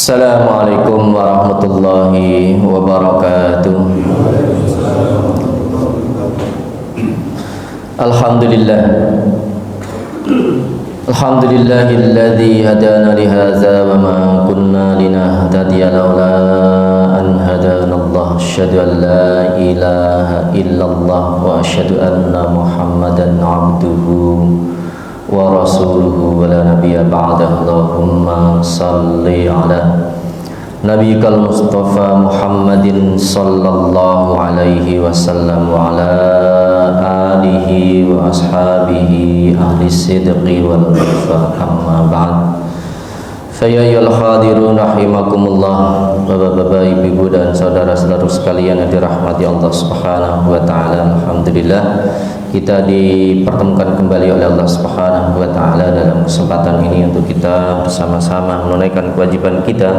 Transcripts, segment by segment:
Assalamualaikum warahmatullahi wabarakatuh. Alhamdulillah. Alhamdulillahilladzi hadana li hadza wa ma kunna linahtadiya laula an hadanallah. Asyhadu an la ilaha illallah wa asyhadu anna Muhammadan abduhu wa rasuluhu wa la nabiyya ba'dahu. Allahumma salli ala nabiyikal mustafa Muhammadin sallallahu alaihi wasallam wa ala alihi wa ashabihi ahli sidqi wal wafa, amma ba'd. Saya ayyuhal hadirun rahimakumullah, bapak-bapak, ibu-ibu dan saudara-saudara sekalian yang dirahmati Allah Subhanahu wa taala. Alhamdulillah kita dipertemukan kembali oleh Allah Subhanahu wa taala dalam kesempatan ini untuk kita bersama-sama menunaikan kewajiban kita,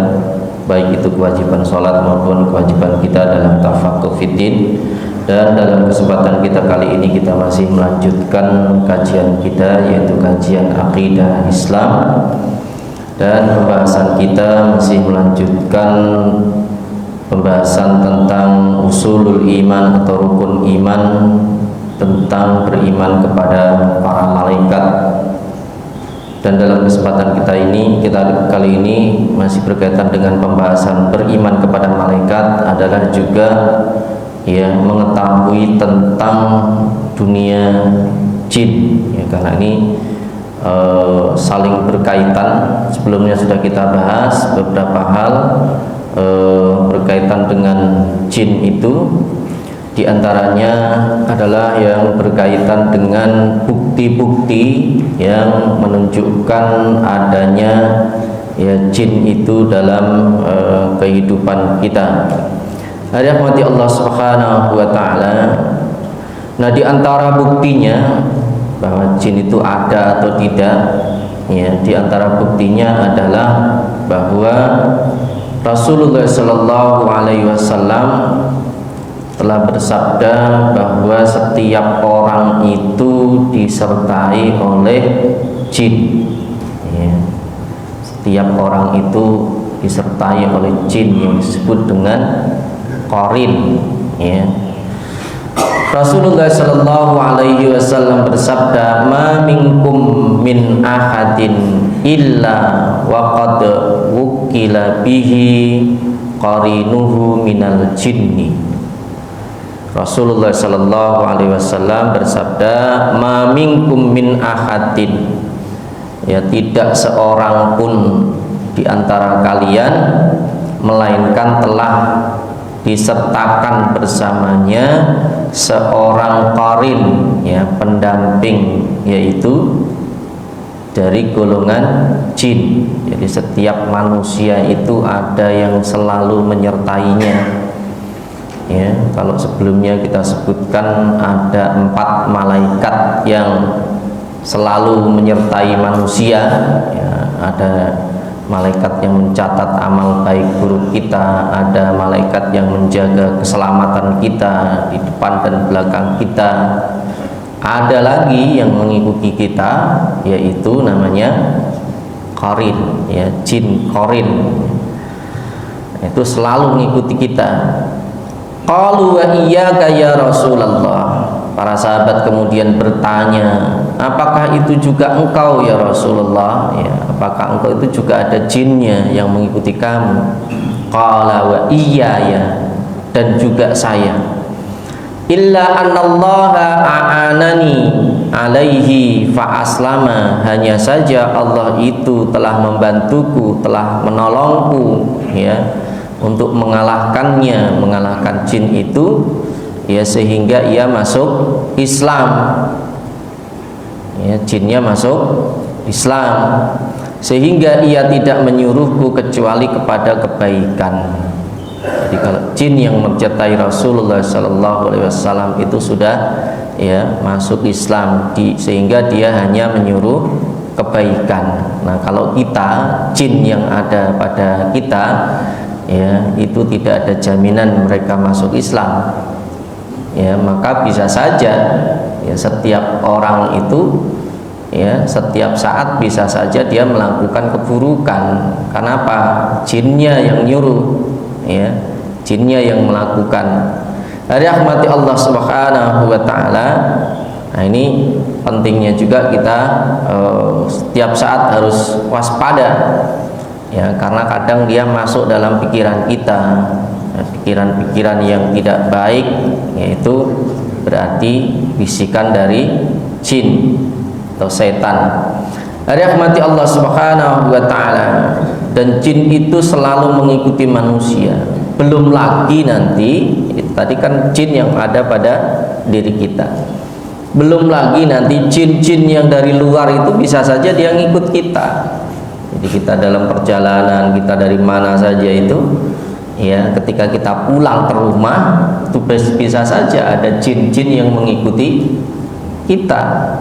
baik itu kewajiban sholat maupun kewajiban kita dalam tafaqquh fiddin. Dan dalam kesempatan kita kali ini kita masih melanjutkan kajian kita, yaitu kajian akidah Islam, dan pembahasan kita masih melanjutkan pembahasan tentang usulul iman atau rukun iman, tentang beriman kepada para malaikat. Dan dalam kesempatan kita kali ini masih berkaitan dengan pembahasan beriman kepada malaikat adalah juga mengetahui tentang dunia jin, karena ini saling berkaitan. Sebelumnya sudah kita bahas beberapa hal berkaitan dengan jin itu. Di antaranya adalah yang berkaitan dengan bukti-bukti yang menunjukkan adanya jin itu dalam kehidupan kita. Rahmati Allah Subhanahu wa taala. Nah, di antara buktinya bahwa jin itu ada atau tidak, di antara buktinya adalah bahwa Rasulullah sallallahu alaihi wasallam telah bersabda bahwa setiap orang itu disertai oleh jin. Setiap orang itu disertai oleh jin yang disebut dengan qarin. Rasulullah sallallahu alaihi wasallam bersabda, "Ma minkum min ahadin illa wa qad wukila bihi qarinuhu minal jinni." Rasulullah sallallahu alaihi wasallam bersabda, "Ma minkum min ahadin." Tidak seorang pun di antara kalian melainkan telah disertakan bersamanya seorang qarin, pendamping, yaitu dari golongan jin. Jadi setiap manusia itu ada yang selalu menyertainya. Kalau sebelumnya kita sebutkan ada 4 malaikat yang selalu menyertai manusia, ada malaikat yang mencatat amal baik buruk kita, ada malaikat yang menjaga keselamatan kita di depan dan belakang kita, ada lagi yang mengikuti kita, yaitu namanya qarin, jin qarin. Itu selalu mengikuti kita. Qalu wa iyyaka ya Rasulullah. Para sahabat kemudian bertanya, apakah itu juga engkau ya Rasulullah? Apakah engkau itu juga ada jinnya yang mengikuti kamu? Qala wa iyaya, dan juga saya. Illa annallaha a'anani alaihi fa aslama. Hanya saja Allah itu telah membantuku, telah menolongku untuk mengalahkannya, mengalahkan jin itu, sehingga ia masuk Islam. Jinnya masuk Islam, sehingga ia tidak menyuruhku kecuali kepada kebaikan. Jadi kalau jin yang menyertai Rasulullah sallallahu alaihi wasallam itu sudah masuk Islam, sehingga dia hanya menyuruh kebaikan. Nah, kalau kita, jin yang ada pada kita, itu tidak ada jaminan mereka masuk Islam. Maka bisa saja setiap orang itu ya setiap saat bisa saja dia melakukan keburukan. Kenapa? Jinnya yang nyuruh, ya, jinnya yang melakukan. Dari rahmati Allah Subhanahu wa taala. Nah, ini pentingnya juga kita setiap saat harus waspada, ya, karena kadang dia masuk dalam pikiran kita, pikiran-pikiran yang tidak baik, yaitu berarti bisikan dari jin atau setan. Rahmati Allah Subhanahu wa taala. Dan jin itu selalu mengikuti manusia. Belum lagi nanti, tadi kan jin yang ada pada diri kita. Belum lagi nanti jin-jin yang dari luar itu bisa saja dia ngikut kita. Jadi kita dalam perjalanan, kita dari mana saja itu, ya, ketika kita pulang ke rumah itu bisa saja ada jin-jin yang mengikuti kita.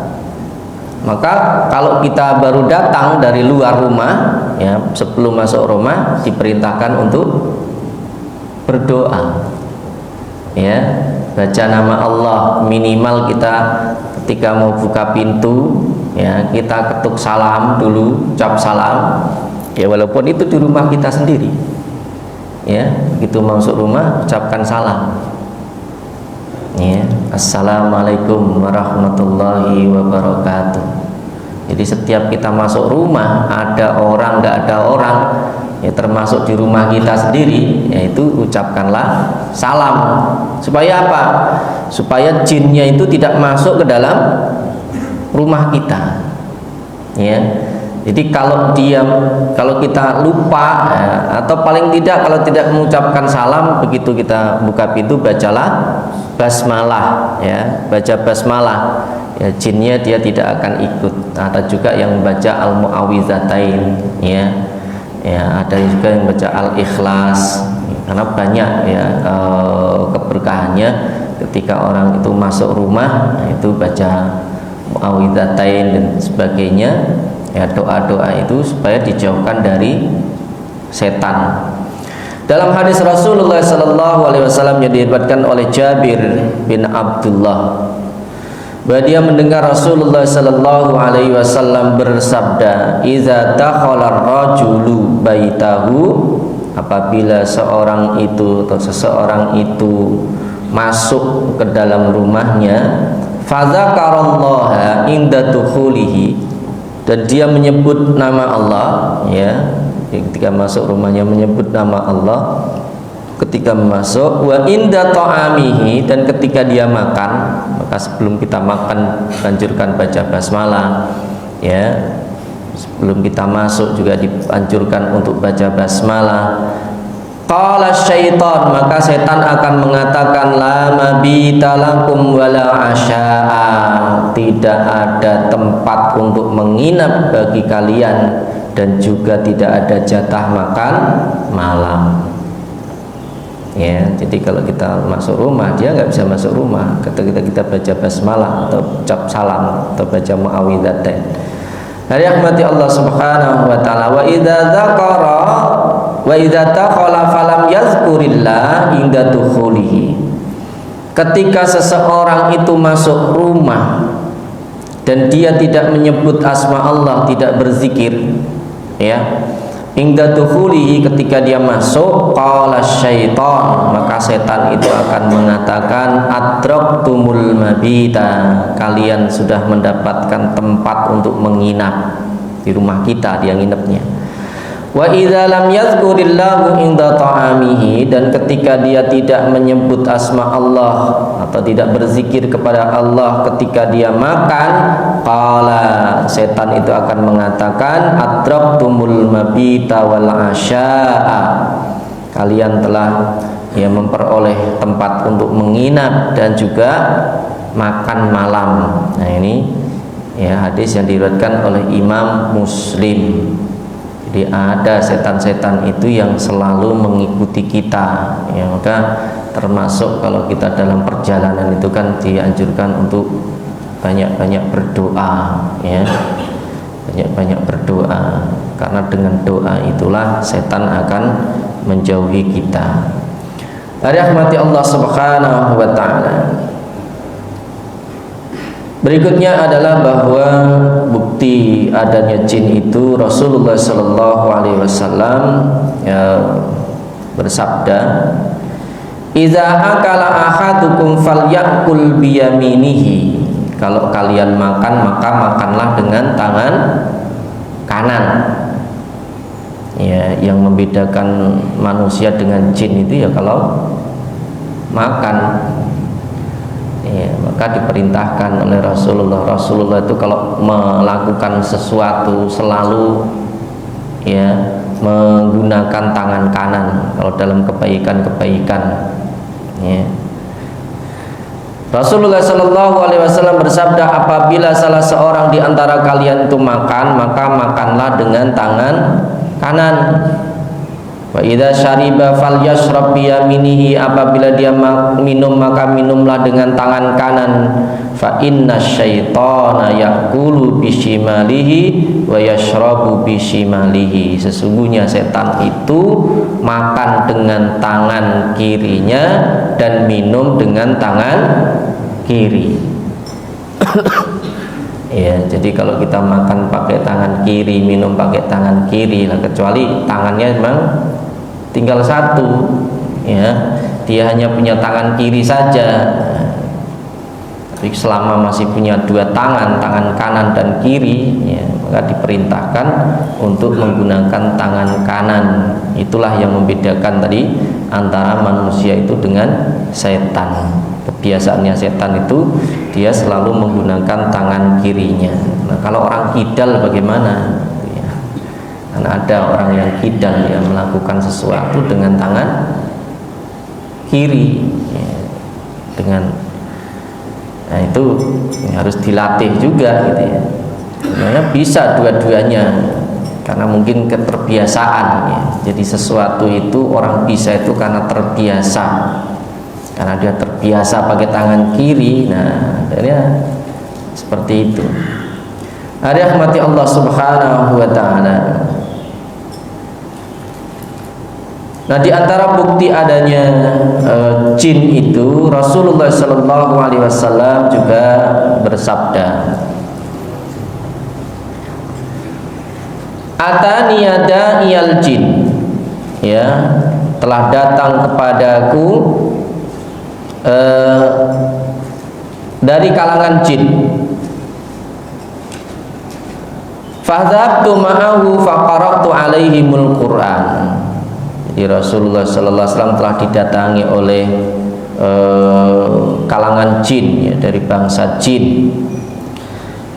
Maka kalau kita baru datang dari luar rumah, ya, sebelum masuk rumah diperintahkan untuk berdoa, ya, baca nama Allah. Minimal kita ketika mau buka pintu, ya, kita ketuk salam dulu, ucap salam, ya, walaupun itu di rumah kita sendiri, ya, begitu masuk rumah ucapkan salam, ya, assalamualaikum warahmatullahi wabarakatuh. Jadi setiap kita masuk rumah, ada orang nggak ada orang, ya, termasuk di rumah kita sendiri, yaitu ucapkanlah salam. Supaya apa? Supaya jinnya itu tidak masuk ke dalam rumah kita, ya. Jadi kalau kita lupa, ya, atau paling tidak kalau tidak mengucapkan salam, begitu kita buka pintu bacalah basmalah, ya, baca basmalah, ya, jinnya dia tidak akan ikut. Ada juga yang baca al-mu'awwidzatain, ya, ya, ada juga yang baca al-ikhlas, karena banyak, ya, keberkahannya ketika orang itu masuk rumah, itu baca mu'awwidzatain dan sebagainya, ya, doa-doa itu supaya dijauhkan dari setan. Dalam hadis Rasulullah SAW yang diriwayatkan oleh Jabir bin Abdullah, bahwa dia mendengar Rasulullah SAW bersabda, "Idza dakhala ar-rajulu baitahu," apabila seorang itu atau seseorang itu masuk ke dalam rumahnya, "fadzakarallaha inda dukhulihi," dan dia menyebut nama Allah, ya, ketika masuk rumahnya menyebut nama Allah ketika masuk, wa inda ta'amihi, dan ketika dia makan, maka sebelum kita makan anjurkan baca basmalah, ya, sebelum kita masuk juga dianjurkan untuk baca basmalah. Qala syaitan, maka setan akan mengatakan, la mabita lakum wala asya'a, tidak ada tempat untuk menginap bagi kalian dan juga tidak ada jatah makan malam. Ya, jadi kalau kita masuk rumah, dia nggak bisa masuk rumah ketika kita baca basmalah atau ucap salam atau baca mu'awwidzatain. Dari rahmati Allah Subhanahu wa taala, wa idza dzakara wa idza takhala falam yazkurillah inda dukhulihi. Ketika seseorang itu masuk rumah dan dia tidak menyebut asma Allah, tidak berzikir, ya, inda dukhulihi, ketika dia masuk, qala syaitan, maka setan itu akan mengatakan, adraktumul mabita, kalian sudah mendapatkan tempat untuk menginap di rumah kita, dia nginepnya. Wa idza lam yazkurillahu inda ta'amihi, dan ketika dia tidak menyebut asma Allah atau tidak berzikir kepada Allah ketika dia makan, qala, setan itu akan mengatakan, adraktumul mabita wal asya'a, kalian telah, ya, memperoleh tempat untuk menginap dan juga makan malam. Nah, ini, ya, hadis yang diriwayatkan oleh Imam Muslim. Jadi ada setan-setan itu yang selalu mengikuti kita, ya, maka termasuk kalau kita dalam perjalanan itu kan dianjurkan untuk banyak-banyak berdoa, ya, banyak-banyak berdoa, karena dengan doa itulah setan akan menjauhi kita. Dari rahmati Allah Subhanahu wa taala. Berikutnya adalah bahwa bukti adanya jin itu Rasulullah Shallallahu Alaihi Wasallam bersabda, "Idza akala ahadukum falyakul biyaminihi." Kalau kalian makan, maka makanlah dengan tangan kanan. Ya, yang membedakan manusia dengan jin itu ya kalau makan. Ya, maka diperintahkan oleh Rasulullah. Rasulullah itu kalau melakukan sesuatu selalu ya menggunakan tangan kanan kalau dalam kebaikan-kebaikan. Ya. Rasulullah Shallallahu Alaihi Wasallam bersabda, apabila salah seorang di antara kalian itu makan, maka makanlah dengan tangan kanan. Wa idza syariba falyashrab biyaminihi, apabila dia minum maka minumlah dengan tangan kanan. Fa inna syaitana ya'kulu bishimalihi wa yashrabu bishimalihi. Sesungguhnya setan itu makan dengan tangan kirinya dan minum dengan tangan kiri. Ya, jadi kalau kita makan pakai tangan kiri, minum pakai tangan kiri lah, kecuali tangannya memang tinggal satu, ya, dia hanya punya tangan kiri saja. Tapi selama masih punya dua tangan, tangan kanan dan kiri, ya, maka diperintahkan untuk menggunakan tangan kanan. Itulah yang membedakan tadi antara manusia itu dengan setan. Kebiasaannya setan itu dia selalu menggunakan tangan kirinya. Nah, kalau orang kidal bagaimana? Ya, karena ada orang yang kidal yang melakukan sesuatu dengan tangan kiri, ya, nah itu harus dilatih juga gitu ya. Sebenarnya bisa dua-duanya karena mungkin keterbiasaan ya. Jadi sesuatu itu orang bisa itu karena terbiasa. Karena dia terbiasa pakai tangan kiri, nah akhirnya seperti itu. Ada rahmati Allah Subhanahu wa taala. Nah, di antara bukti adanya jin itu Rasulullah Shallallahu Alaihi Wasallam juga bersabda, "Atani da'iyal jin." Ya, telah datang kepadaku dari kalangan jin. Fadhabtu ma'ahu faqara'tu alaihimul Qur'an. Jadi Rasulullah sallallahu alaihi wasallam telah didatangi oleh kalangan jin ya, dari bangsa jin.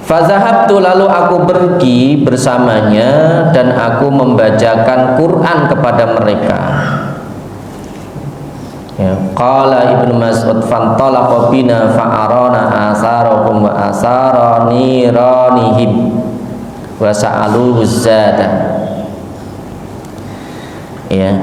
Fadhahabtu, lalu aku pergi bersamanya dan aku membacakan Quran kepada mereka. Ya, qala Ibnu Mas'ud fantalaqa bina fa'arana asarahum wa asara niranihim wa sa'aluhu zada. Ya.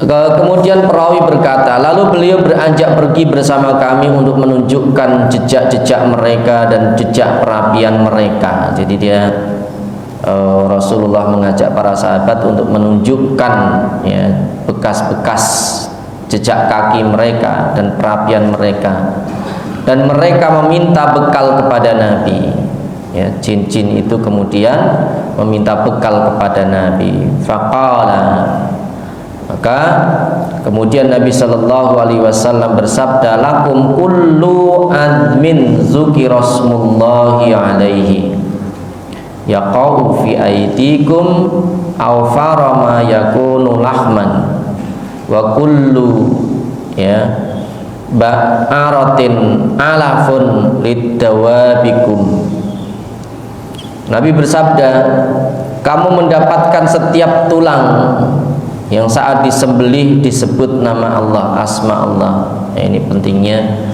Kemudian perawi berkata, lalu beliau beranjak pergi bersama kami untuk menunjukkan jejak-jejak mereka dan jejak perapian mereka. Jadi dia Rasulullah mengajak para sahabat untuk menunjukkan ya, bekas-bekas jejak kaki mereka dan perapian mereka, dan mereka meminta bekal kepada Nabi. Ya, jin-jin itu kemudian meminta bekal kepada Nabi. Faqala, maka kemudian Nabi Shallallahu Alaihi Wasallam bersabda, lakum kullu admin dzukirasmullahi alaihi yaqau fi aidikum aw farama yakunu lahman wa kullu ya ba'aratin alafun liddawabikum. Nabi bersabda, kamu mendapatkan setiap tulang yang saat disembelih disebut nama Allah, asma Allah. Ya, ini pentingnya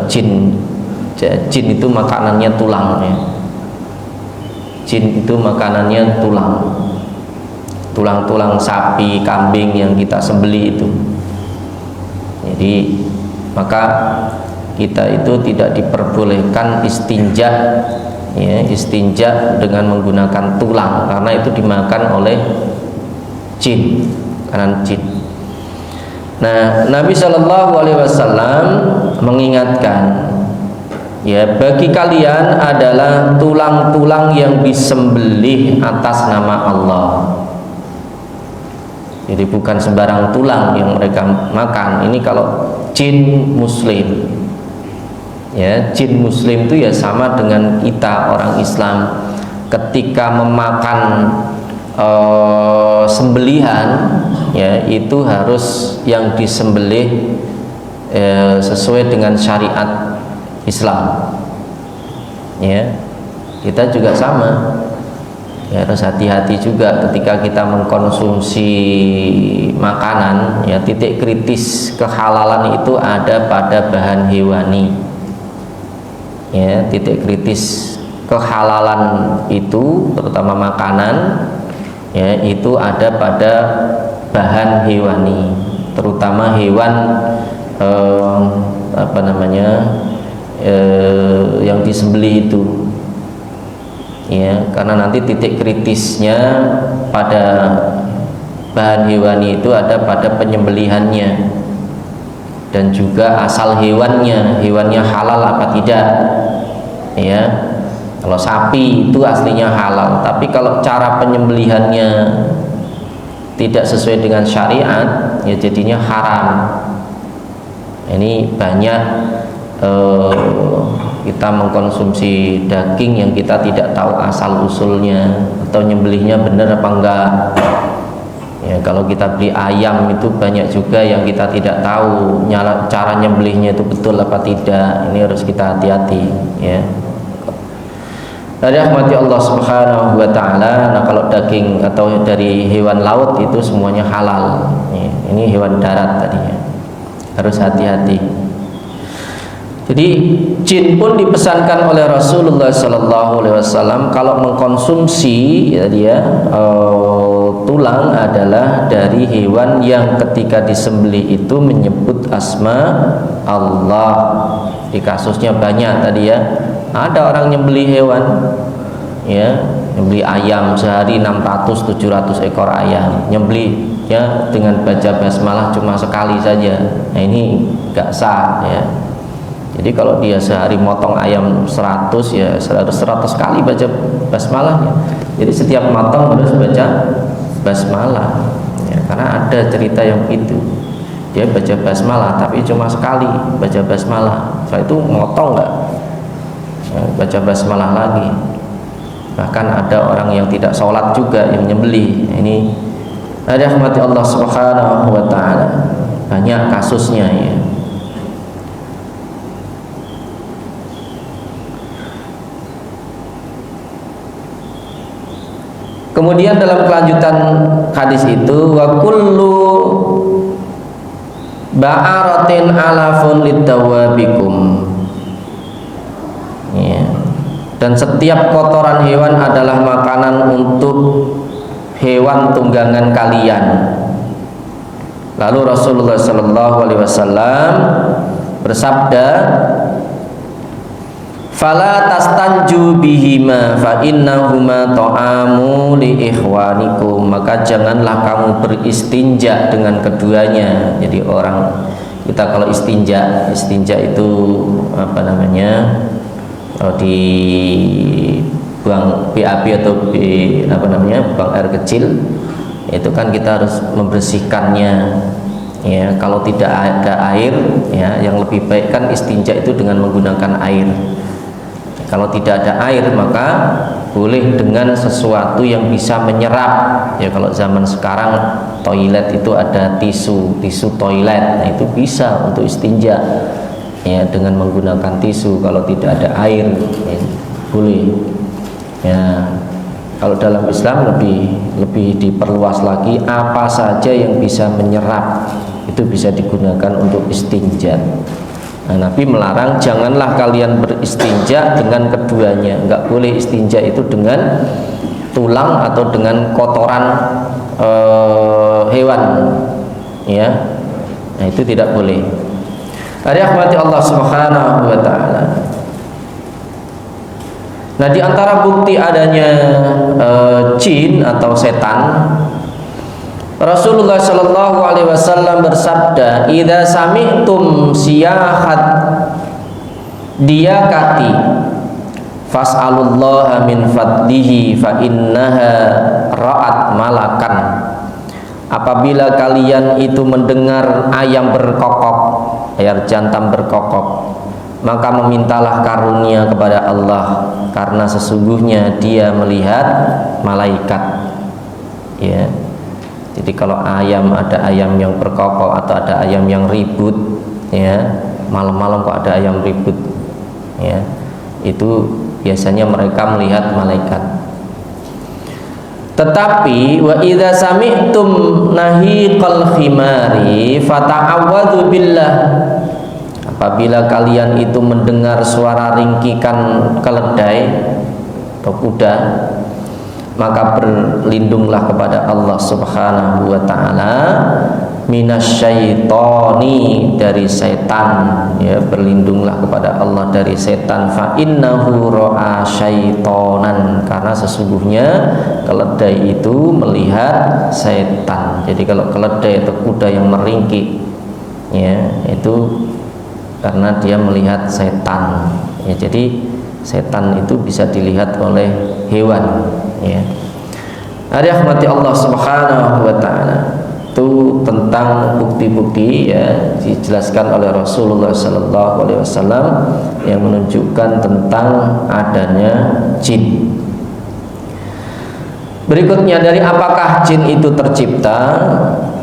jin itu makanannya tulang ya. Jin itu makanannya tulang, tulang-tulang sapi, kambing yang kita sembelih itu. Jadi maka kita itu tidak diperbolehkan istinja, ya, istinja dengan menggunakan tulang karena itu dimakan oleh jin, makanan jin. Nah, Nabi Shallallahu Alaihi Wasallam mengingatkan, ya, bagi kalian adalah tulang-tulang yang disembelih atas nama Allah. Jadi bukan sembarang tulang yang mereka makan. Ini kalau jin muslim, ya, jin muslim itu ya sama dengan kita orang Islam. Ketika memakan sembelihan, ya, itu harus yang disembelih sesuai dengan syariat Islam. Ya, kita juga sama. Ya, harus hati-hati juga ketika kita mengkonsumsi makanan, ya, titik kritis kehalalan itu ada pada bahan hewani. Ya, titik kritis kehalalan itu terutama makanan, ya, itu ada pada bahan hewani, terutama hewan yang disembelih itu. Ya, karena nanti titik kritisnya pada bahan hewani itu ada pada penyembelihannya dan juga asal hewannya halal apa tidak. Ya, kalau sapi itu aslinya halal, tapi kalau cara penyembelihannya tidak sesuai dengan syariat, ya jadinya haram. Ini banyak kita mengkonsumsi daging yang kita tidak tahu asal usulnya atau nyembelihnya benar apa enggak. Ya, kalau kita beli ayam itu banyak juga yang kita tidak tahu cara nyembelihnya itu betul apa tidak. Ini harus kita hati-hati, ya. Dari rahmati Allah Subhanahu wa taala. Nah, kalau daging atau dari hewan laut itu semuanya halal. Ya, ini hewan darat tadinya. Harus hati-hati. Jadi jin pun dipesankan oleh Rasulullah Sallallahu Alaihi Wasallam kalau mengkonsumsi, ya, dia tulang adalah dari hewan yang ketika disembelih itu menyebut asma Allah. Di kasusnya banyak tadi, ya, ada orang nyembelih hewan, ya, nyembelih ayam sehari 600-700 ekor ayam, nyembelihnya dengan baca basmalah cuma sekali saja. Nah, ini gak sah, ya. Jadi kalau dia sehari motong ayam 100, ya 100 kali baca basmalahnya. Jadi setiap motong harus baca basmalah, ya, karena ada cerita yang itu. Dia baca basmalah tapi cuma sekali baca basmalah. Setelah itu motong enggak, ya, baca basmalah lagi. Bahkan ada orang yang tidak sholat juga yang nyembelih. Ini ada rahmati Allah Subhanahu wa taala. Banyak kasusnya, ya. Kemudian dalam kelanjutan hadis itu, wa kullu ba'aratin alafun lidawabikum, ya. Dan setiap kotoran hewan adalah makanan untuk hewan tunggangan kalian. Lalu Rasulullah Sallallahu Alaihi Wasallam bersabda, fala tastanju bihima fa innahuma ta'amu li ikhwanikum, maka janganlah kamu beristinja dengan keduanya. Jadi orang kita kalau istinja itu apa namanya, di buang BAB atau buang air kecil, itu kan kita harus membersihkannya, ya. Kalau tidak ada air, ya, yang lebih baik kan istinja itu dengan menggunakan air. Kalau tidak ada air maka boleh dengan sesuatu yang bisa menyerap, ya. Kalau zaman sekarang toilet itu ada tisu toilet, nah itu bisa untuk istinja, ya, dengan menggunakan tisu. Kalau tidak ada air, ya, boleh, ya. Kalau dalam Islam lebih diperluas lagi, apa saja yang bisa menyerap itu bisa digunakan untuk istinja. Nah, Nabi melarang janganlah kalian beristinja dengan keduanya. Enggak boleh istinja itu dengan tulang atau dengan kotoran hewan, ya. Nah, itu tidak boleh. Rahmati Allah Subhanahu wa taala. Nah, di antara bukti adanya jin atau setan Rasulullah Shallallahu Alaihi Wasallam bersabda, "Idza sami'tum siyahat diyakati, fas'alullaha min fadlihi fa innaha ra'at malakan." Apabila kalian itu mendengar ayam berkokok, ayam jantan berkokok, maka memintalah karunia kepada Allah, karena sesungguhnya Dia melihat malaikat. Ya. Jadi kalau ada ayam yang berkokok atau ada ayam yang ribut, ya, malam-malam kok ada ayam ribut, ya, itu biasanya mereka melihat malaikat. Tetapi wa idza sami'tum nahiqal khimari fata'awwadzu billah. Apabila kalian itu mendengar suara ringkikan keledai atau kuda, maka berlindunglah kepada Allah Subhanahu wa taala minasyaitoni, dari setan, ya, berlindunglah kepada Allah dari setan. Fa innahu ra'a syaitonan, karena sesungguhnya keledai itu melihat setan. Jadi kalau keledai atau kuda yang meringkik, ya, itu karena dia melihat setan, ya. Jadi setan itu bisa dilihat oleh hewan, ya. Rahmati Allah Subhanahu wa taala. Itu tentang bukti-bukti, ya, dijelaskan oleh Rasulullah sallallahu alaihi wasallam yang menunjukkan tentang adanya jin. Berikutnya, dari apakah jin itu tercipta?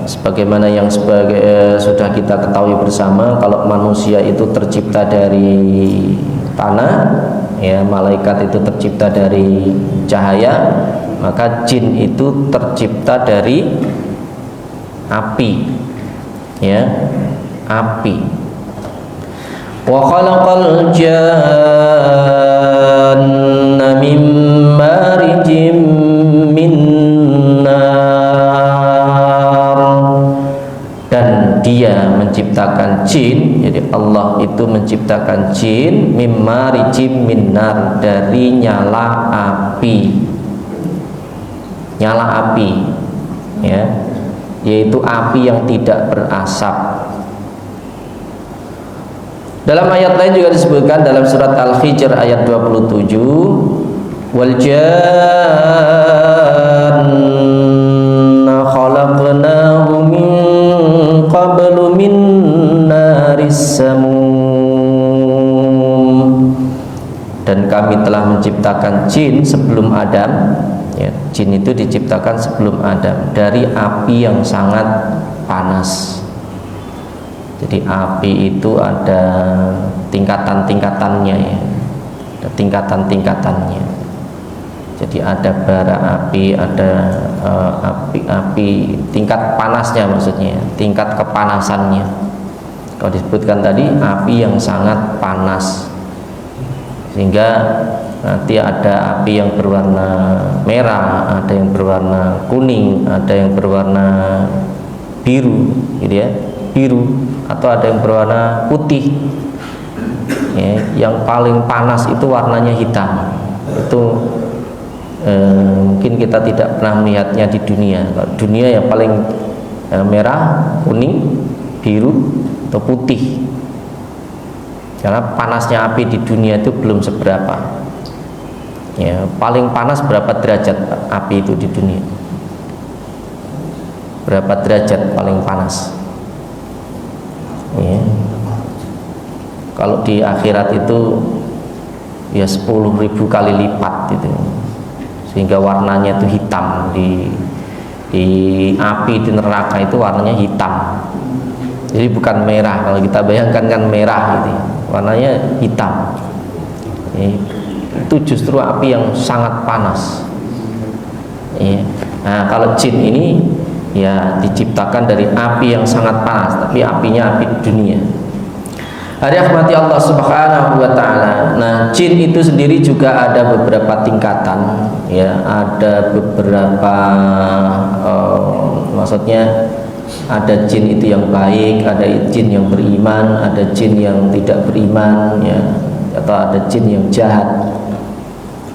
Sebagaimana yang sudah kita ketahui bersama, kalau manusia itu tercipta dari tanah, ya, malaikat itu tercipta dari cahaya, maka jin itu tercipta dari api, ya, api. Wa khalaqal janna min marijim min nar, dan Dia menciptakan jin. Jadi Allah itu menciptakan jin min marijim min nar, dari nyala api, nyala api, ya, yaitu api yang tidak berasap. Dalam ayat lain juga disebutkan dalam surat Al-Hijr ayat 27, wal janna khalaqnahu min qablu min naris samum, dan kami telah menciptakan jin sebelum Adam, ya, jin itu diciptakan sebelum Adam dari api yang sangat panas. Jadi api itu ada tingkatan-tingkatannya, ya, ada tingkatan-tingkatannya. Jadi ada bara api, ada api tingkat panasnya, maksudnya tingkat kepanasannya. Kalau disebutkan tadi api yang sangat panas, sehingga nanti ada api yang berwarna merah, ada yang berwarna kuning, ada yang berwarna biru, gitu ya, biru, atau ada yang berwarna putih, ya. Yang paling panas itu warnanya hitam. Itu mungkin kita tidak pernah melihatnya di dunia. Kalau dunia yang paling merah, kuning, biru, atau putih. Karena panasnya api di dunia itu belum seberapa. Ya, paling panas berapa derajat api itu di dunia? Berapa derajat paling panas? Ya. Kalau di akhirat itu ya 10.000 kali lipat gitu. Sehingga warnanya itu hitam. Di api di neraka itu warnanya hitam. Jadi bukan merah. Kalau kita bayangkan kan merah gitu, warnanya hitam. Itu justru api yang sangat panas, ya. Nah, kalau jin ini ya diciptakan dari api yang sangat panas, tapi apinya api dunia. Rahmati Allah Subhanahu wa taala. Nah, jin itu sendiri juga ada beberapa tingkatan, ya, ada beberapa maksudnya ada jin itu yang baik, ada jin yang beriman, ada jin yang tidak beriman, ya, atau ada jin yang jahat.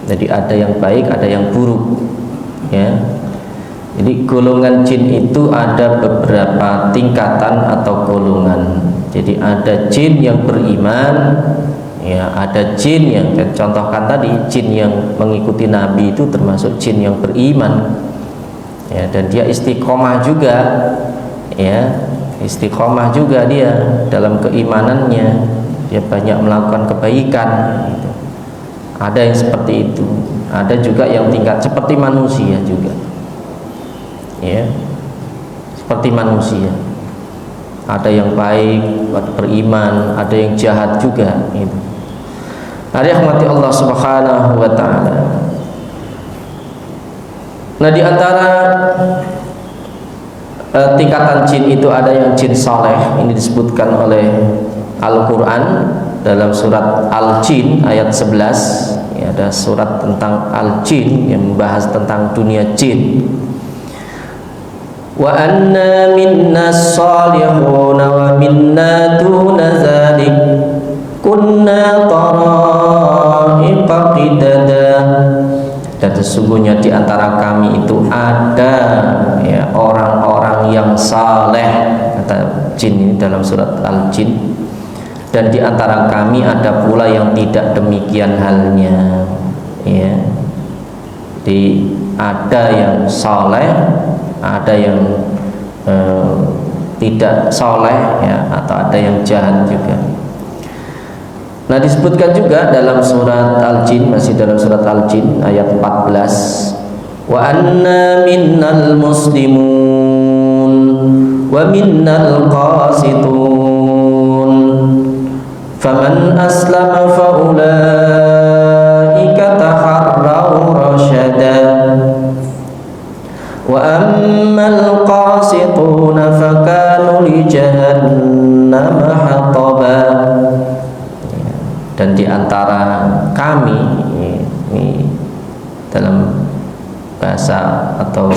Jadi ada yang baik, ada yang buruk, ya. Jadi golongan jin itu ada beberapa tingkatan atau golongan. Jadi ada jin yang beriman, ya, ada jin yang contohkan tadi, jin yang mengikuti Nabi itu termasuk jin yang beriman, ya, dan dia istiqomah juga, ya, istiqomah juga dia dalam keimanannya, dia banyak melakukan kebaikan, gitu. Ada yang seperti itu. Ada juga yang tingkat seperti manusia juga, ya, seperti manusia. Ada yang baik, beriman, ada yang jahat juga, gitu. Rahmati Allah Subhanahu wa taala. Nah, di antara tingkatan jin itu ada yang jin saleh. Ini disebutkan oleh Al-Qur'an dalam surat Al-Jin ayat 11. Ya, ada surat tentang Al-Jin yang membahas tentang dunia jin. Wa anna minna salihun wa minna duna dzalik kunna tara'iqa qidada. Dan sesungguhnya di antara kami itu ada, ya, orang-orang yang saleh, kata jin ini dalam surat Al-Jin. Dan di antara kami ada pula yang tidak demikian halnya, ya. Jadi ada yang saleh, ada yang tidak saleh, ya, atau ada yang jahat juga. Nah, disebutkan juga dalam surat Al-Jin, masih dalam surat Al-Jin ayat 14, wa anna minnal muslimun wa minnal qasitun faman aslama fa ulaika taharraw rasyada wa ammal qasituna fakanu li jahannam hataba. Dan di antara kami, ini dalam bahasa atau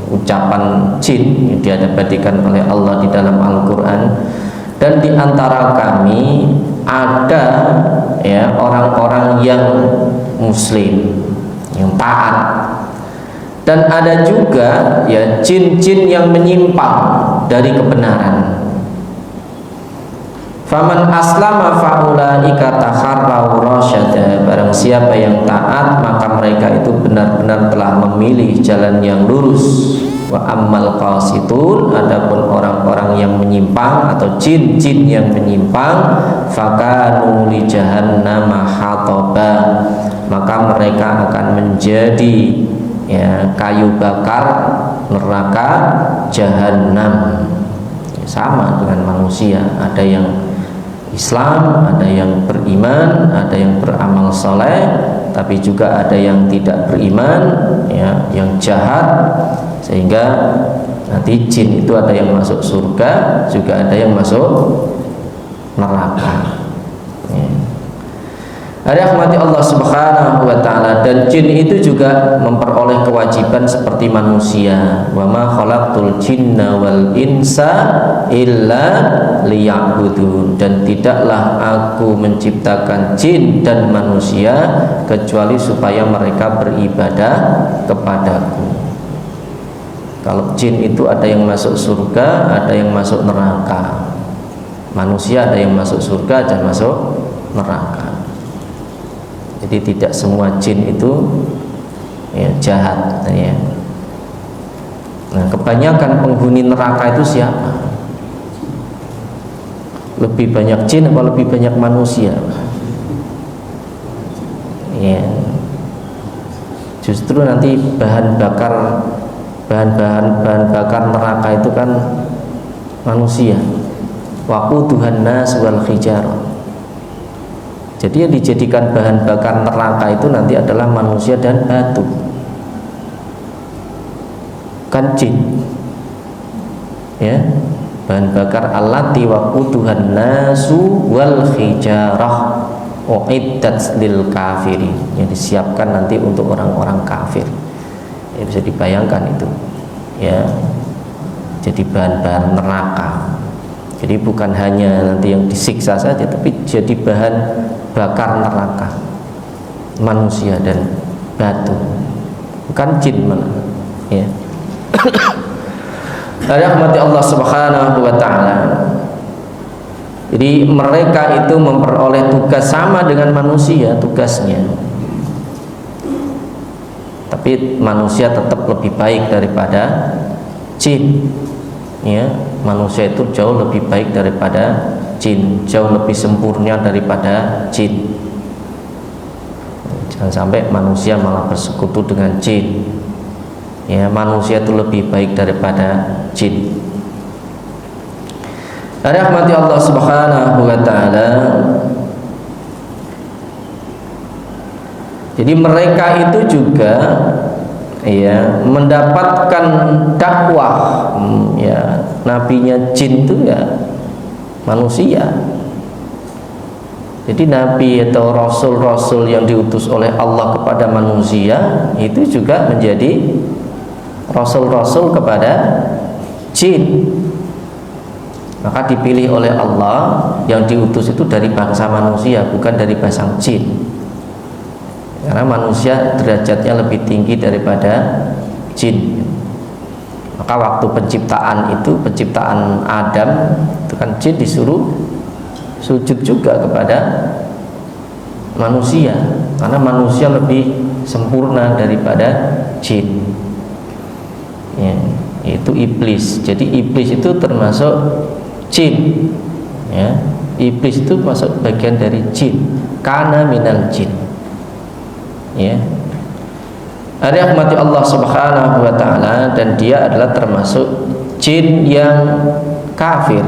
ucapan jin yang diabadikan oleh Allah di dalam Al-Quran, dan di antara kami ada, ya, orang-orang yang muslim, yang taat, dan ada juga, ya, jin-jin yang menyimpang dari kebenaran. Faman aslama faulaika taharraw rasyada. Barang siapa yang taat, maka mereka itu benar-benar telah memilih jalan yang lurus. Wa ammal qasitun, adapun orang-orang yang menyimpang atau jin-jin yang menyimpang, fakanu li jahannam hataba, maka mereka akan menjadi, ya, kayu bakar neraka jahanam. Sama dengan manusia, ada yang Islam, ada yang beriman, ada yang beramal soleh, tapi juga ada yang tidak beriman, ya, yang jahat, sehingga nanti jin itu ada yang masuk surga, juga ada yang masuk neraka. Rahmati Allah Subhanahu wa taala. Dan jin itu juga memperoleh kewajiban seperti manusia. Wa ma khalaqtul jinna wal insa illa liya'budun. Dan tidaklah aku menciptakan jin dan manusia kecuali supaya mereka beribadah kepadaku. Kalau jin itu ada yang masuk surga, ada yang masuk neraka. Manusia ada yang masuk surga dan masuk neraka. Jadi tidak semua jin itu, ya, jahat, ya. Nah, kebanyakan penghuni neraka itu siapa? Lebih banyak jin atau lebih banyak manusia? Ya. Justru nanti bahan bakar neraka itu kan manusia. Waquduhan nas wal hijarah. Jadi yang dijadikan bahan bakar neraka itu nanti adalah manusia dan batu, kan jin, ya, bahan bakar allati waquduhan nasu wal hijarah uiddat lil kafirin, yang disiapkan nanti untuk orang-orang kafir. Ya, bisa dibayangkan itu, ya, jadi bahan-bahan neraka. Jadi bukan hanya nanti yang disiksa saja, tapi jadi bahan bakar neraka manusia dan batu, bukan jin malah, ya. Rahmati Allah Subhanahu wa taala. Jadi mereka itu memperoleh tugas sama dengan manusia tugasnya. Tapi manusia tetap lebih baik daripada jin. Ya, manusia itu jauh lebih baik daripada jin, jauh lebih sempurna daripada jin. Jangan sampai manusia malah bersekutu dengan jin. Ya, manusia itu lebih baik daripada jin. Rahmati Allah Subhanahu wa taala. Jadi mereka itu juga ya mendapatkan dakwah, ya nabinya jin itu ya manusia. Jadi nabi atau rasul-rasul yang diutus oleh Allah kepada manusia itu juga menjadi rasul-rasul kepada jin. Maka dipilih oleh Allah yang diutus itu dari bangsa manusia, bukan dari bangsa jin. Karena manusia derajatnya lebih tinggi daripada jin. Maka waktu penciptaan itu, penciptaan Adam itu kan jin disuruh sujud juga kepada manusia, karena manusia lebih sempurna daripada jin. Ya, itu iblis. Jadi iblis itu termasuk jin, ya. Iblis itu masuk bagian dari jin, kana minal jin, ya. Rahmati Allah Subhanahu wa taala, dan dia adalah termasuk jin yang kafir.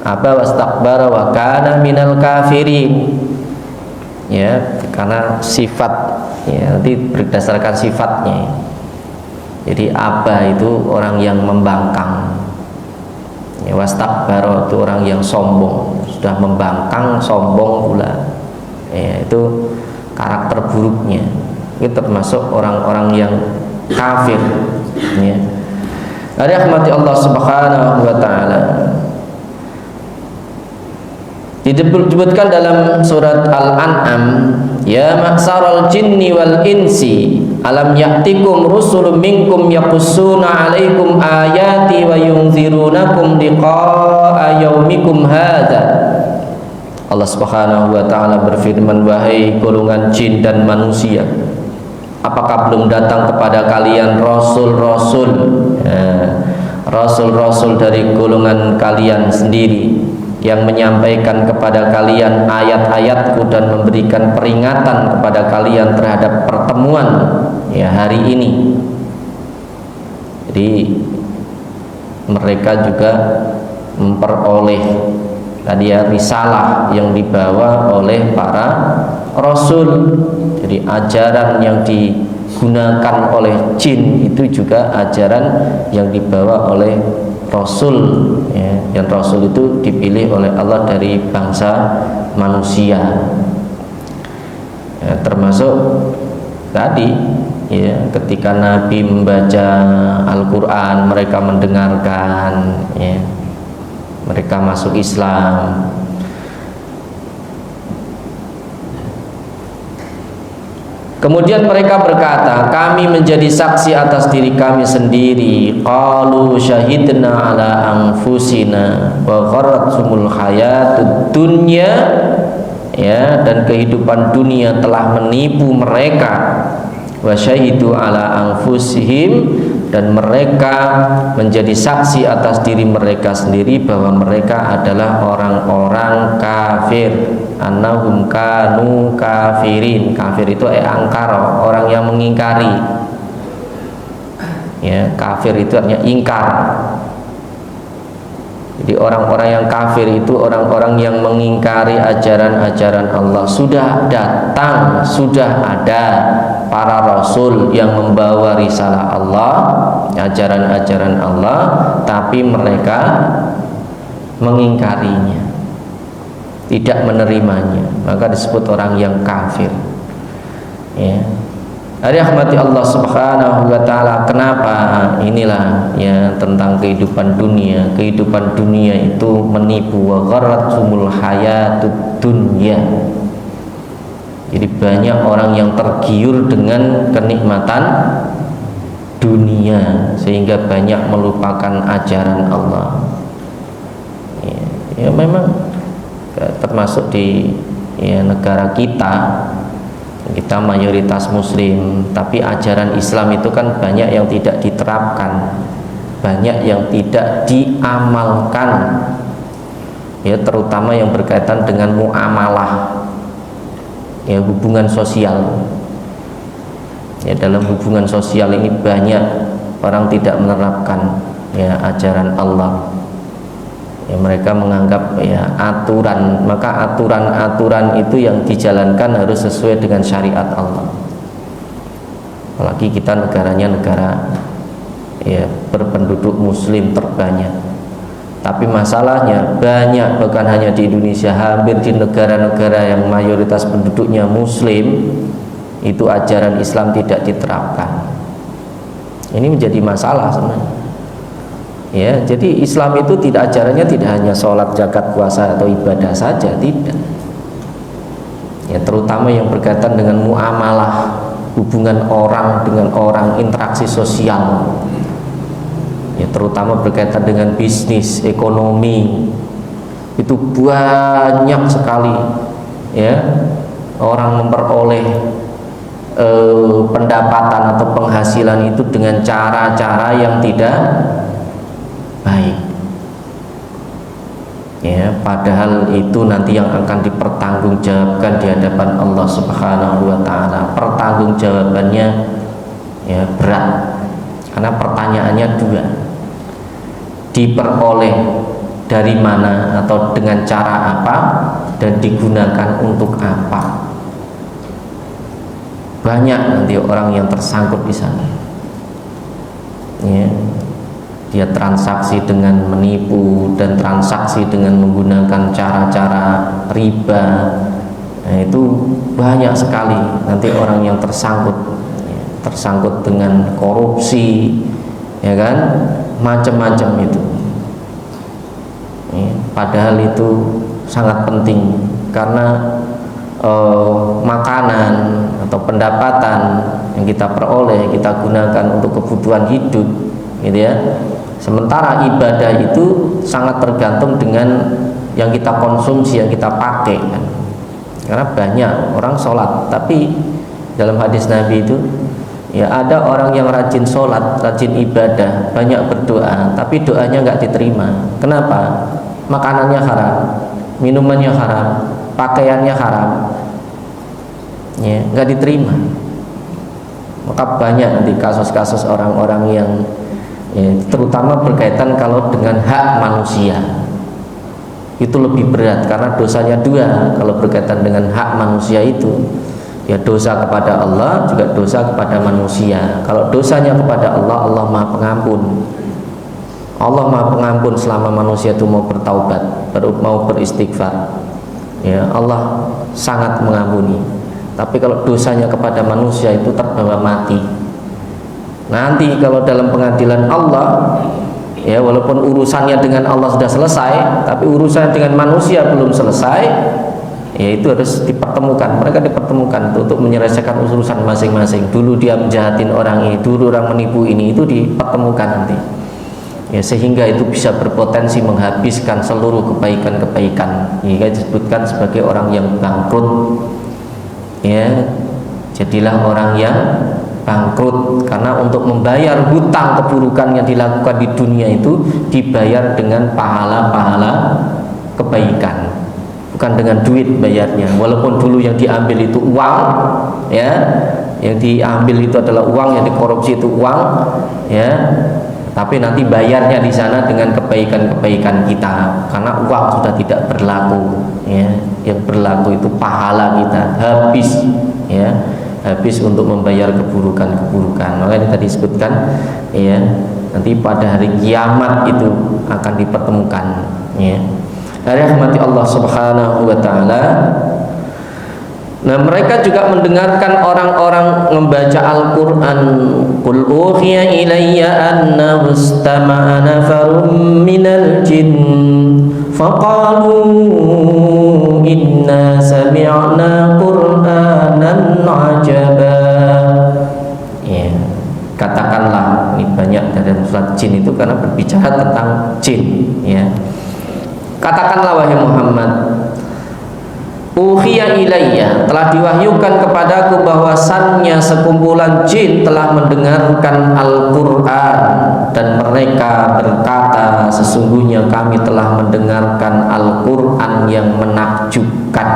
Apa wastakbara wa kana minal kafirin, ya, karena sifat, ya, nanti berdasarkan sifatnya. Jadi aba itu orang yang membangkang. Ya, wastakbara itu orang yang sombong, sudah membangkang, sombong pula. Ya, itu karakter buruknya. Itu termasuk orang-orang yang kafir. Ya. Rahmati Allah Subhanahu wa taala. Disebutkan dalam surat Al-An'am, ya ma'saral jinni wal insi alam ya'tikum rusulun minkum yaqussuna 'alaikum ayati wa yunzirunakum liqa'a yaumikum hadza. Allah Subhanahu wa taala berfirman, wahai golongan jin dan manusia, apakah belum datang kepada kalian rasul-rasul, ya, rasul-rasul dari golongan kalian sendiri, yang menyampaikan kepada kalian ayat-ayatku dan memberikan peringatan kepada kalian terhadap pertemuan, ya, hari ini. Jadi mereka juga memperoleh tadi ya risalah yang dibawa oleh para rasul. Jadi ajaran yang digunakan oleh jin itu juga ajaran yang dibawa oleh rasul, ya, yang rasul itu dipilih oleh Allah dari bangsa manusia, ya, termasuk tadi, ya, ketika Nabi membaca Al-Quran, mereka mendengarkan, ya, mereka masuk Islam. Kemudian mereka berkata, kami menjadi saksi atas diri kami sendiri. Qalu syahidna ala anfusina wa gharratumul hayatud dunya, ya, dan kehidupan dunia telah menipu mereka. Wa syahidu ala anfusihim, dan mereka menjadi saksi atas diri mereka sendiri bahwa mereka adalah orang-orang kafir. Annahum kanu kafirin. Kafir itu angkara, orang yang mengingkari. Ya, kafir itu artinya ingkar. Jadi orang-orang yang kafir itu orang-orang yang mengingkari ajaran-ajaran Allah. Sudah datang, sudah ada para rasul yang membawa risalah Allah, ajaran-ajaran Allah, tapi mereka mengingkarinya, tidak menerimanya, maka disebut orang yang kafir. Ya. Rahmati Allah Subhanahu wa taala. Kenapa? Inilah, ya, tentang kehidupan dunia. Kehidupan dunia itu menipu. Wa gharratumul hayatud dunya. Jadi banyak orang yang tergiur dengan kenikmatan dunia sehingga banyak melupakan ajaran Allah. Ya memang termasuk di negara kita mayoritas muslim, tapi ajaran Islam itu kan banyak yang tidak diterapkan, banyak yang tidak diamalkan, ya terutama yang berkaitan dengan muamalah, ya hubungan sosial. Ya dalam hubungan sosial ini banyak orang tidak menerapkan ya ajaran Allah. Ya mereka menganggap ya aturan, maka aturan-aturan itu yang dijalankan harus sesuai dengan syariat Allah. Apalagi kita negaranya negara ya berpenduduk muslim terbanyak. Tapi masalahnya banyak, bukan hanya di Indonesia, hampir di negara-negara yang mayoritas penduduknya muslim itu ajaran Islam tidak diterapkan. Ini menjadi masalah sebenarnya. Ya, jadi Islam itu ajarannya tidak hanya sholat, zakat, puasa atau ibadah saja, tidak. Ya, terutama yang berkaitan dengan muamalah, hubungan orang dengan orang, interaksi sosial. Ya, terutama berkaitan dengan bisnis, ekonomi. Itu banyak sekali ya orang memperoleh pendapatan atau penghasilan itu dengan cara-cara yang tidak baik. Ya, padahal itu nanti yang akan dipertanggungjawabkan di hadapan Allah Subhanahu wa taala. Pertanggungjawabannya ya berat. Karena pertanyaannya dua. Diperoleh dari mana atau dengan cara apa dan digunakan untuk apa? Banyak nanti orang yang tersangkut di sana. Ya. Dia transaksi dengan menipu dan transaksi dengan menggunakan cara-cara riba. Nah, itu banyak sekali nanti orang yang tersangkut, ya, tersangkut dengan korupsi, ya kan, macam-macam itu. Ya, padahal itu sangat penting karena makanan atau pendapatan yang kita peroleh kita gunakan untuk kebutuhan hidup, gitu ya. Sementara ibadah itu sangat tergantung dengan yang kita konsumsi, yang kita pakai kan. Karena banyak orang sholat, tapi dalam hadis Nabi itu ya ada orang yang rajin sholat, rajin ibadah, banyak berdoa, tapi doanya nggak diterima. Kenapa? Makanannya haram, minumannya haram, pakaiannya haram, ya nggak diterima. Maka banyak nanti kasus-kasus orang-orang yang ya, terutama berkaitan kalau dengan hak manusia itu lebih berat karena dosanya dua. Kalau berkaitan dengan hak manusia itu ya dosa kepada Allah juga dosa kepada manusia. Kalau dosanya kepada Allah, Allah Maha Pengampun. Allah Maha Pengampun selama manusia itu mau bertaubat, mau beristighfar. Ya, Allah sangat mengampuni. Tapi kalau dosanya kepada manusia itu terbawa mati. Nanti kalau dalam pengadilan Allah, ya walaupun urusannya dengan Allah sudah selesai, tapi urusan dengan manusia belum selesai, ya itu harus dipertemukan. Mereka dipertemukan untuk menyelesaikan urusan masing-masing. Dulu dia menjahatin orang ini, dulu orang menipu ini, itu dipertemukan nanti. Ya, sehingga itu bisa berpotensi menghabiskan seluruh kebaikan-kebaikan. Hingga disebutkan sebagai orang yang bangkrut. Ya, jadilah orang yang bangkrut karena untuk membayar hutang keburukan yang dilakukan di dunia itu dibayar dengan pahala-pahala kebaikan, bukan dengan duit bayarnya. Walaupun dulu yang diambil itu uang, ya, yang diambil itu adalah uang, yang dikorupsi itu uang, ya, tapi nanti bayarnya di sana dengan kebaikan-kebaikan kita karena uang sudah tidak berlaku, ya. Yang berlaku itu pahala kita habis, ya, habis untuk membayar keburukan-keburukan. Makanya tadi disebutkan ya nanti pada hari kiamat itu akan dipertemukan, ya. Rahmati Allah Subhanahu wa taala. Nah, mereka juga mendengarkan orang-orang membaca Al-Qur'an. Qul uhiya ilayya annahu istama'a nafarun minal jinn faqalu inna sami'na qur'anan ajaba. Ya, katakanlah dalam surat jin itu karena berbicara tentang jin, ya. Katakanlah wahai Muhammad, uhiya ilayya, telah diwahyukan kepadaku bahwasannya sekumpulan jin telah mendengarkan Al-Quran, dan mereka berkata, sesungguhnya kami telah mendengarkan Al-Quran yang menakjubkan.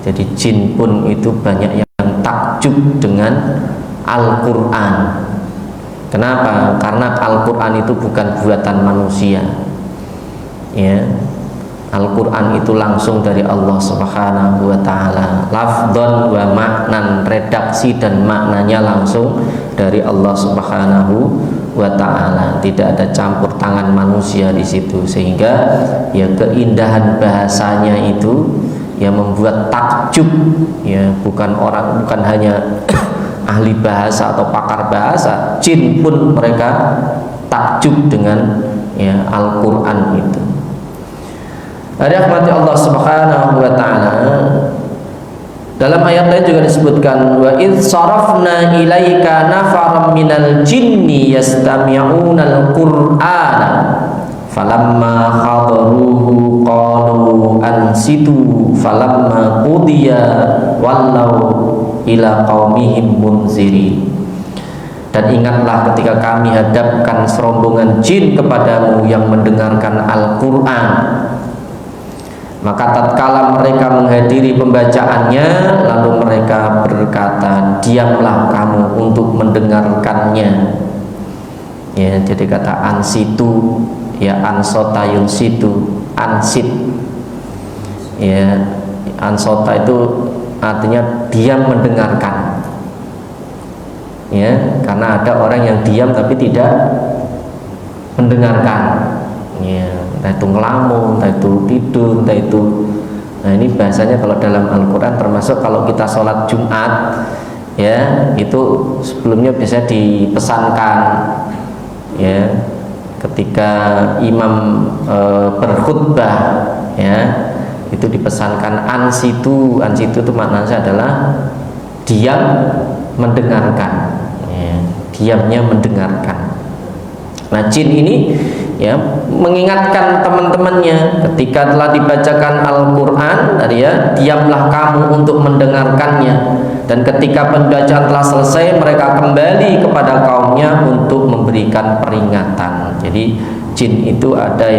Jadi jin pun itu banyak yang takjub dengan Al-Quran. Kenapa? Karena Al-Quran itu bukan buatan manusia, ya. Al-Quran itu langsung dari Allah Subhanahu wa ta'ala, lafdhan wa maknan, redaksi dan maknanya langsung dari Allah Subhanahu wa ta'ala. Tidak ada campur tangan manusia di situ, sehingga ya keindahan bahasanya itu yang membuat takjub, ya, bukan hanya ahli bahasa atau pakar bahasa, jin pun mereka takjub dengan, ya, Al-Quran itu. Ada rahmat Allah Subhanahu wa ta'ala. Dalam ayat lain juga disebutkan, wa idz sarafna ilaika nafaram minal jinni yastami'una al-Qur'ana falamma hadaruhu qalu ansitu falamma qudiya wallau ila qaumihim munzirin. Dan ingatlah ketika kami hadapkan serombongan jin kepadamu yang mendengarkan Al-Quran, maka tatkala mereka menghadiri pembacaannya, lalu mereka berkata, diamlah kamu untuk mendengarkannya. Ya, jadi kata ansitu, ya, ansota yunsitu, ansit, ya, ansota itu artinya diam mendengarkan, ya, karena ada orang yang diam tapi tidak mendengarkan, ya, entah itu ngelamun, entah itu tidur, entah itu. Nah, ini bahasanya kalau dalam Al-Quran, termasuk kalau kita sholat Jumat, ya, itu sebelumnya biasa dipesankan, ya, ketika imam berkhutbah, ya, itu dipesankan ansitu. Ansitu itu maknanya adalah diam mendengarkan, ya, diamnya mendengarkan. Nah, jin ini, ya, mengingatkan teman-temannya ketika telah dibacakan Al-Quran, ya, diamlah kamu untuk mendengarkannya. Dan ketika pembacaan telah selesai, mereka kembali kepada kaumnya untuk memberikan peringatan. Jadi jin itu ada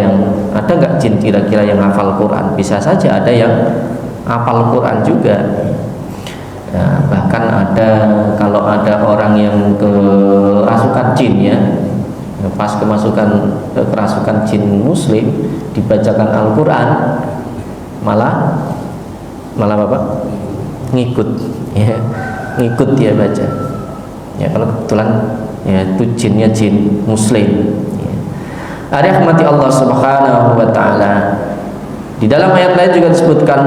nggak jin kira-kira yang hafal Quran? Bisa saja ada yang hafal Quran juga. Nah, bahkan ada, kalau ada orang yang kerasukan jin, ya, pas kerasukan jin muslim, dibacakan Al-Quran, malah apa? Ngikut, ya, ngikut dia baca. Ya, kalau kebetulan, ya, itu jinnya jin muslim. Ada rahmati Allah Subhanahu wa ta'ala. Di dalam ayat lain juga disebutkan,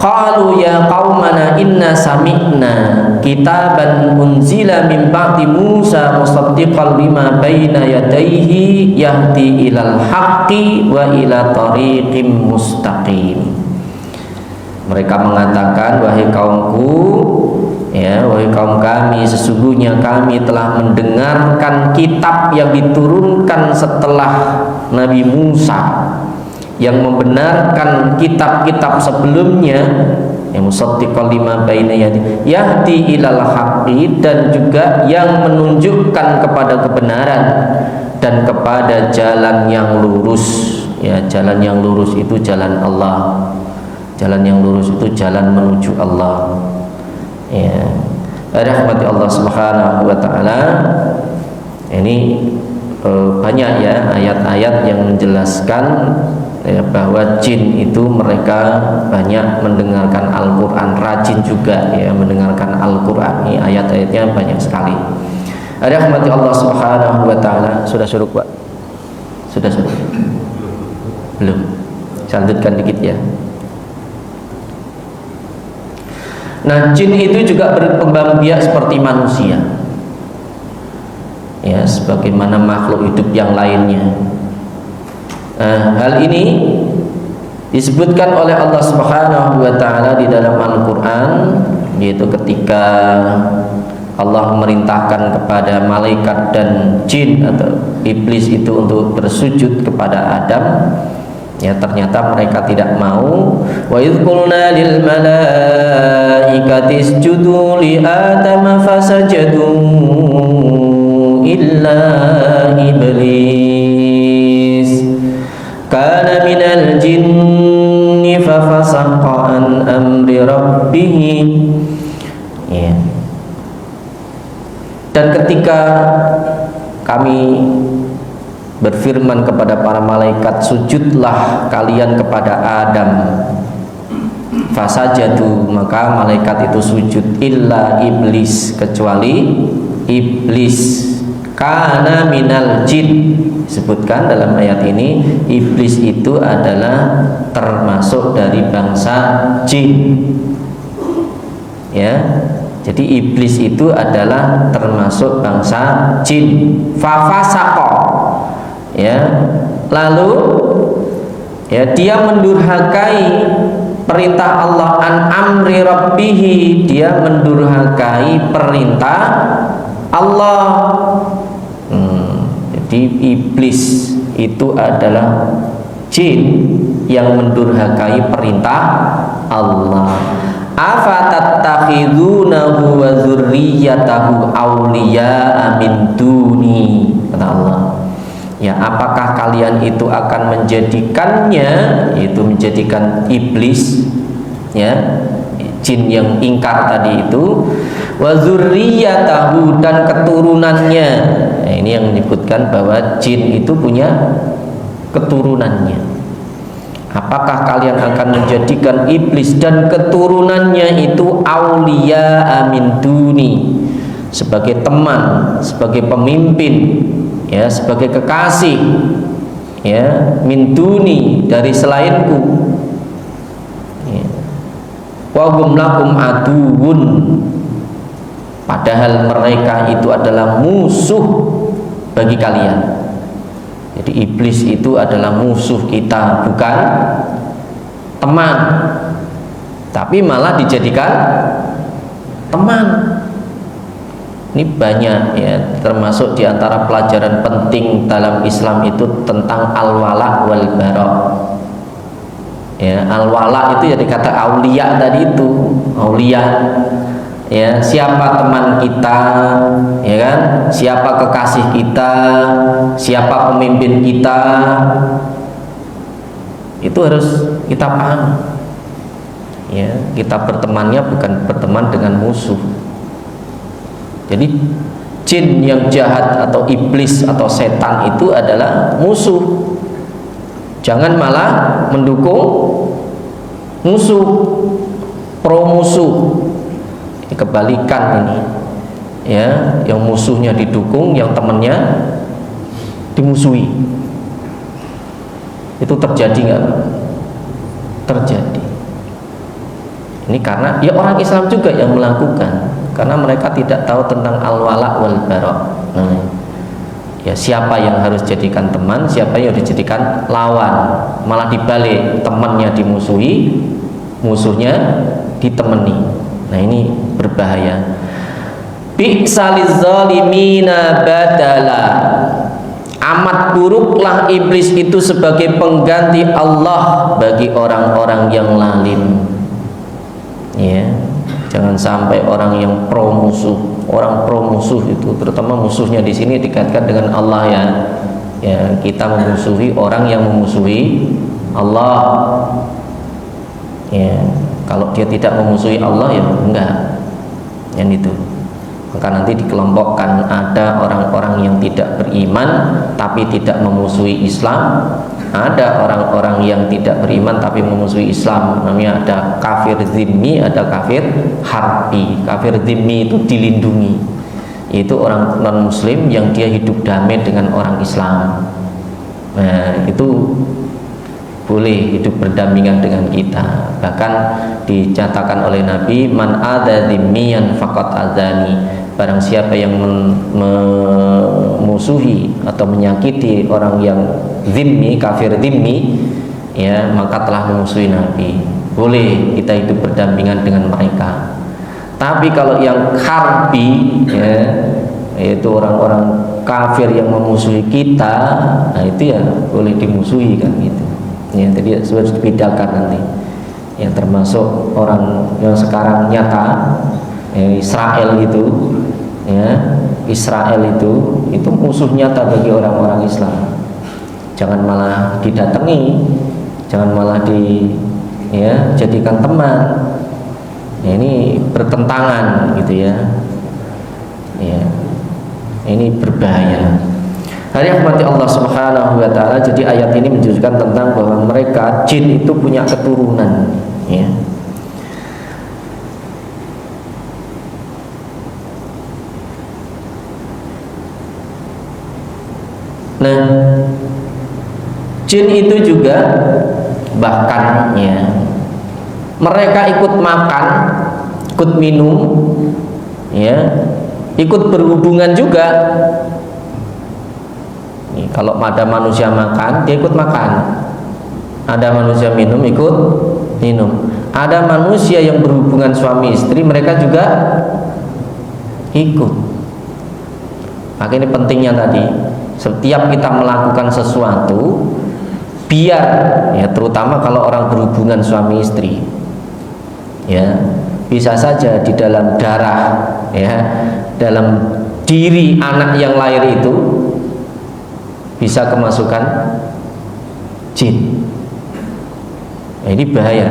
qalu ya qaumana inna sami'na kitaban unzila min ba'di Musa musaddiqan lima baina yadayhi yahdi ilal haqqi wa ila tariqim mustaqim. Mereka mengatakan, wahai kaumku, ya, wahai kaum kami, sesungguhnya kami telah mendengarkan kitab yang diturunkan setelah Nabi Musa, yang membenarkan kitab-kitab sebelumnya, yang musaddiqan lima baina yahdi ilal haqqi, dan juga yang menunjukkan kepada kebenaran dan kepada jalan yang lurus. Ya, jalan yang lurus itu jalan Allah. Jalan yang lurus itu jalan menuju Allah. Ya, rahmati Allah Subhanahu wa ta'ala. Ini banyak, ya, ayat-ayat yang menjelaskan, ya, bahwa jin itu mereka banyak mendengarkan Al-Quran, rajin juga, ya, mendengarkan Al-Quran. Ini ayat-ayatnya banyak sekali. Rahmati Allah Subhanahu wa ta'ala. Sudah suruh, Pak? Sudah suruh? Belum? Saya lanjutkan dikit, ya. Nah, jin itu juga berkembang biak seperti manusia, ya, sebagaimana makhluk hidup yang lainnya. Nah, hal ini disebutkan oleh Allah Subhanahu wa ta'ala di dalam Al-Quran, yaitu ketika Allah memerintahkan kepada malaikat dan jin atau iblis itu untuk bersujud kepada Adam, ya ternyata mereka tidak mau. Wa idz qulna lil malaikati isjudu li adama fasajadu illa iblis kana minal jinni fafasaqa an amri rabbih. Ya. Dan ketika kami berfirman kepada para malaikat, sujudlah kalian kepada Adam, fasajadu, maka malaikat itu sujud, illa iblis, kecuali iblis, kana minal jin. Disebutkan dalam ayat ini iblis itu adalah termasuk dari bangsa jin, ya. Jadi iblis itu adalah termasuk bangsa jin. Fafasaqa, ya, lalu ya dia mendurhakai perintah Allah, an amri rabbihi, dia mendurhakai perintah Allah. Jadi iblis itu adalah jin yang mendurhakai perintah Allah. Afatattakhidunahu wa dzurriyyatahu awliya'a min duni, kata Allah. Ya, apakah kalian itu akan menjadikannya, yaitu menjadikan iblis, ya, jin yang ingkar tadi itu, wa dzurriyyatahu, dan keturunannya. Nah, ini yang menyebutkan bahwa jin itu punya keturunannya. Apakah kalian akan menjadikan iblis dan keturunannya itu aulia amin duni, sebagai teman, sebagai pemimpin, ya, sebagai kekasih, ya, min duni, dari selainku, ya. Wa hum lakum aduun, padahal mereka itu adalah musuh bagi kalian. Jadi iblis itu adalah musuh kita, bukan teman, tapi malah dijadikan teman. Ini banyak, ya, termasuk diantara pelajaran penting dalam Islam itu tentang al-wala wal bara. Ya, al-wala itu jadi kata aulia tadi itu, aulia. Ya, siapa teman kita, ya kan? Siapa kekasih kita, siapa pemimpin kita, itu harus kita paham. Ya, kita bertemannya bukan berteman dengan musuh. Jadi jin yang jahat atau iblis atau setan itu adalah musuh. Jangan malah mendukung musuh, pro musuh. Kebalikan ini, ya, yang musuhnya didukung, yang temannya dimusuhi. Itu terjadi nggak? Terjadi. Ini karena ya orang Islam juga yang melakukan, karena mereka tidak tahu tentang al-wala wal bara. Nah, ya, siapa yang harus jadikan teman, siapa yang harus dijadikan lawan, malah dibalik, temannya dimusuhi, musuhnya ditemani. Nah, ini berbahaya. Bi'saliz zalimina badala, amat buruklah iblis itu sebagai pengganti Allah bagi orang-orang yang lalim. Ya, jangan sampai orang yang pro musuh, orang pro musuh itu, terutama musuhnya di sini dikaitkan dengan Allah, ya. Ya, kita memusuhi orang yang memusuhi Allah. Ya, kalau dia tidak memusuhi Allah, ya enggak, yang itu. Maka nanti dikelompokkan, ada orang-orang yang tidak beriman tapi tidak memusuhi Islam, ada orang-orang yang tidak beriman tapi memusuhi Islam, namanya ada kafir zimmi, ada kafir harbi. Kafir zimmi itu dilindungi, yaitu orang non muslim yang dia hidup damai dengan orang Islam. Nah, itu boleh hidup berdampingan dengan kita. Bahkan dicatatkan oleh Nabi, man adza dzimmiyan faqad adzani, barang siapa yang memusuhi atau menyakiti orang yang zimmi, kafir zimmi, ya, maka telah memusuhi Nabi. Boleh kita hidup berdampingan dengan mereka. Tapi kalau yang harbi, ya, yaitu orang-orang kafir yang memusuhi kita, nah itu ya boleh dimusuhi kan gitu. Ya, jadi sudah dibedakan nanti. Yang termasuk orang yang sekarang nyata, ya, Israel itu, ya, Israel itu musuh nyata bagi orang-orang Islam. Jangan malah didatangi, jangan malah jadikan teman. Ya, ini bertentangan gitu ya. Ya, ini berbahaya. Hari rahmati Allah Subhanahu wa taala, jadi ayat ini menunjukkan tentang bahwa mereka jin itu punya keturunan, ya. Nah, jin itu juga bahkan, ya, mereka ikut makan, ikut minum, ya, ikut berhubungan juga. Nih, kalau ada manusia makan, dia ikut makan. Ada manusia minum, ikut minum. Ada manusia yang berhubungan suami istri, mereka juga ikut. Maka ini pentingnya tadi, setiap kita melakukan sesuatu, biar, ya, terutama kalau orang berhubungan suami istri, ya, bisa saja di dalam darah, ya, dalam diri anak yang lahir itu bisa kemasukan jin. Nah, ini bahaya.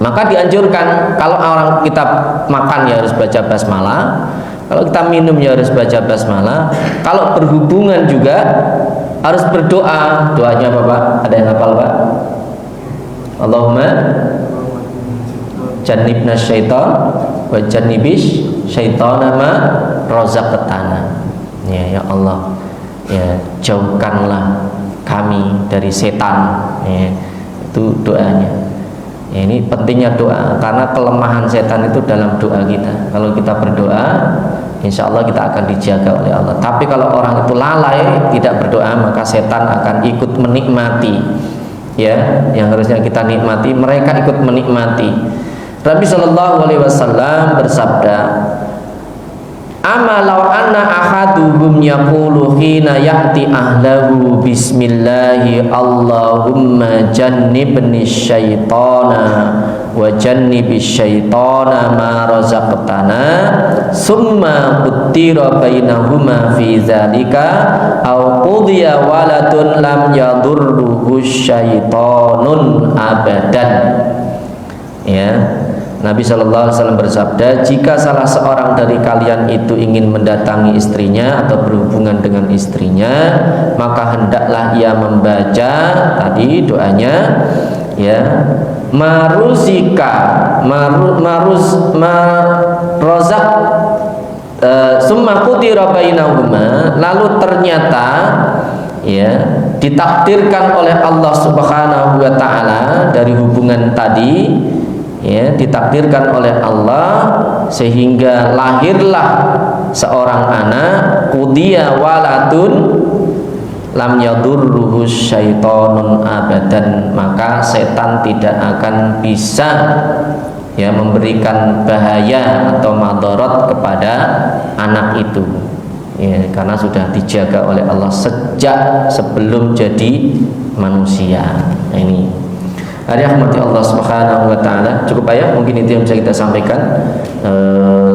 Maka dianjurkan kalau orang kita makan ya harus baca basmalah, kalau kita minum ya harus baca basmalah, kalau berhubungan juga harus berdoa. Doanya apa, Pak? Ada yang hafal, Pak? Allahumma jannibna syaitan wa jannibis syaitana ma razaqtana. Ya Allah, ya, jauhkanlah kami dari setan, ya, itu doanya. Ya, ini pentingnya doa, karena kelemahan setan itu dalam doa kita. Kalau kita berdoa, insya Allah kita akan dijaga oleh Allah. Tapi kalau orang itu lalai, tidak berdoa, maka setan akan ikut menikmati, ya, yang harusnya kita nikmati, mereka ikut menikmati. Nabi Shallallahu Alaihi Wasallam bersabda, amalau anna ahaduhum yaqulu hina ya'ti ahlahu bismillahi Allahumma jannibni syaitana wa jannibis syaitana ma razaqtana summa uttira bainahuma fi dzalika aw qudiya waladun lam yadurruhu syaitanun abadan. Ya, Nabi SAW bersabda, jika salah seorang dari kalian itu ingin mendatangi istrinya atau berhubungan dengan istrinya, maka hendaklah ia membaca tadi doanya, ya, maruzika marozak summa qudira bainahuma, lalu ternyata, ya, ditakdirkan oleh Allah Subhanahu wa taala dari hubungan tadi, ya, ditakdirkan oleh Allah sehingga lahirlah seorang anak, qudiya waladun lam yadurruhu syaitonun abadan, maka setan tidak akan bisa, ya, memberikan bahaya atau madarat kepada anak itu, ya, karena sudah dijaga oleh Allah sejak sebelum jadi manusia. Nah, ini hari rahmati Allah Subhanahu wa taala. Cukup ya, mungkin itu yang bisa kita sampaikan.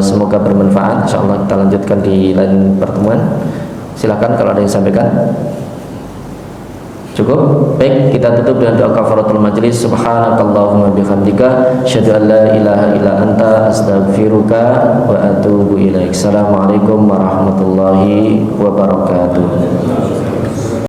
Semoga bermanfaat. Insyaallah kita lanjutkan di lain pertemuan. Silakan kalau ada yang sampaikan. Cukup. Baik, kita tutup dengan doa kafaratul majelis. Subhanakallahumma bihamdika asyhadu an la ilaha illa anta astaghfiruka wa atubu ilaik. Assalamualaikum warahmatullahi wabarakatuh.